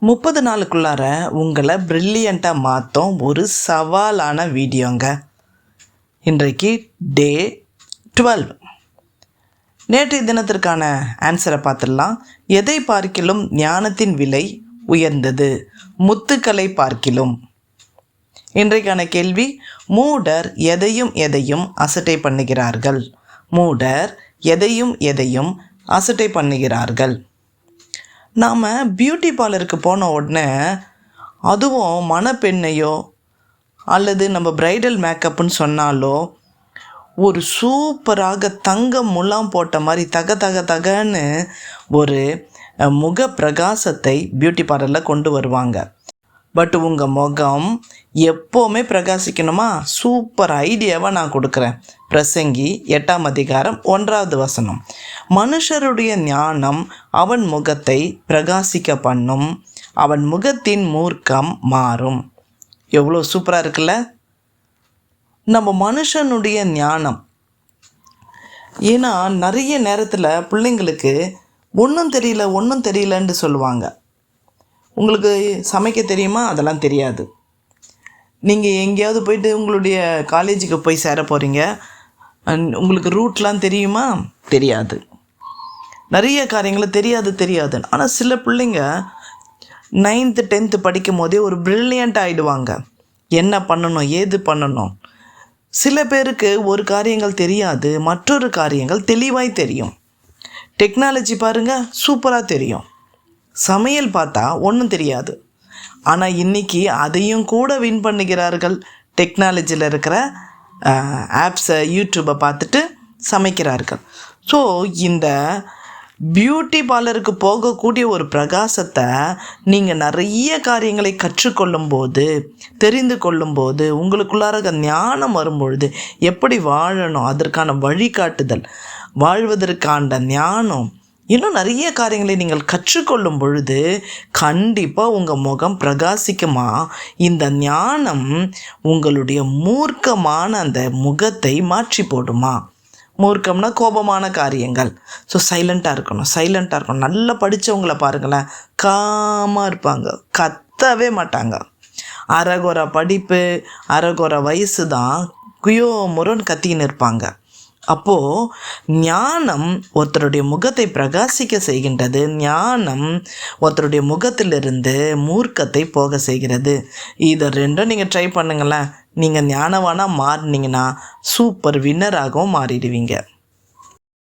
30 நாளுக்குள்ளார உங்களை ப்ரில்லியண்ட்டாக மாற்றும் ஒரு சவாலான வீடியோங்க. இன்றைக்கு டே 12. நேற்றைய தினத்திற்கான ஆன்சரை பார்த்துடலாம். எதை பார்க்கிலும் ஞானத்தின் விலை உயர்ந்தது, முத்துக்களை பார்க்கிலும். இன்றைக்கான கேள்வி, மூடர் எதையும் எதையும் அசட்டை பண்ணுகிறார்கள். மூடர் எதையும் எதையும் அசட்டை பண்ணுகிறார்கள். நாம் பியூட்டி பார்லருக்கு போன உடனே, அதுவும் மணப்பெண்ணையோ அல்லது நம்ம பிரைடல் மேக்கப்புன்னு சொன்னாலோ ஒரு சூப்பராக தங்கம் முலாம் போட்ட மாதிரி தக தக தகன்னு ஒரு முக பிரகாசத்தை பியூட்டி பார்லரில் கொண்டு வருவாங்க. பட் உங்கள் முகம் எப்போவுமே பிரகாசிக்கணுமா? சூப்பர் ஐடியாவாக நான் கொடுக்குறேன். பிரசங்கி 8ஆம் அதிகாரம் 1வது வசனம். மனுஷருடைய ஞானம் அவன் முகத்தை பிரகாசிக்க பண்ணும், அவன் முகத்தின் மூர்க்கம் மாறும். எவ்வளோ சூப்பராக இருக்குல்ல? நம்ம மனுஷனுடைய ஞானம். ஏன்னா நிறைய நேரத்தில் பிள்ளைங்களுக்கு ஒன்றும் தெரியலன்னு சொல்லுவாங்க. உங்களுக்கு சமைக்க தெரியுமா? அதெல்லாம் தெரியாது. நீங்கள் எங்கேயாவது போயிட்டு உங்களுடைய காலேஜுக்கு போய் சேர போகிறீங்க, உங்களுக்கு ரூட்லாம் தெரியுமா? தெரியாது. நிறைய காரியங்களை தெரியாது. ஆனால் சில பிள்ளைங்க 9th 10th படிக்கும் போதே ஒரு ப்ரில்லியண்ட் ஆகிடுவாங்க. என்ன பண்ணணும், ஏது பண்ணணும். சில பேருக்கு ஒரு காரியங்கள் தெரியாது, மற்றொரு காரியங்கள் தெளிவாய் தெரியும். டெக்னாலஜி பாருங்கள், சூப்பராக தெரியும். சமையல் பார்த்தா ஒன்றும் தெரியாது. ஆனால் இன்றைக்கி அதையும் கூட வின் பண்ணுகிறார்கள். டெக்னாலஜியில் இருக்கிற ஆப்ஸை, யூடியூப்பை பார்த்துட்டு சமைக்கிறார்கள். ஸோ இந்த பியூட்டி பார்லருக்கு போகக்கூடிய ஒரு பிரகாசத்தை நீங்கள் நிறைய காரியங்களை கற்றுக்கொள்ளும்போது, தெரிந்து கொள்ளும்போது, உங்களுக்குள்ளார ஞானம் வரும்பொழுது எப்படி வாழணும், அதற்கான வழிகாட்டுதல், வாழ்வதற்கான ஞானம், இன்னும் நிறைய காரியங்களை நீங்கள் கற்றுக்கொள்ளும் பொழுது கண்டிப்பாக உங்கள் முகம் பிரகாசிக்குமா. இந்த ஞானம் உங்களுடைய மூர்க்கமான அந்த முகத்தை மாற்றி போடுமா. மூர்க்கம்னா கோபமான காரியங்கள். ஸோ சைலண்ட்டாக இருக்கணும். நல்லா படித்தவங்கள பாருங்களேன், காமாக இருப்பாங்க, கத்தவே மாட்டாங்க. அரகுற படிப்பு, அரகுற வயசு தான் குயோ முரன் கத்தின்னு இருப்பாங்க. அப்போது ஞானம் ஒருத்தருடைய முகத்தை பிரகாசிக்க செய்கின்றது. ஞானம் ஒருத்தருடைய முகத்திலிருந்து மூர்க்கத்தை போக செய்கிறது. இதை ரெண்டும் நீங்கள் ட்ரை பண்ணுங்களேன். நீங்கள் ஞானவானாக மாறினீங்கன்னா சூப்பர் வின்னராகவும் மாறிடுவீங்க.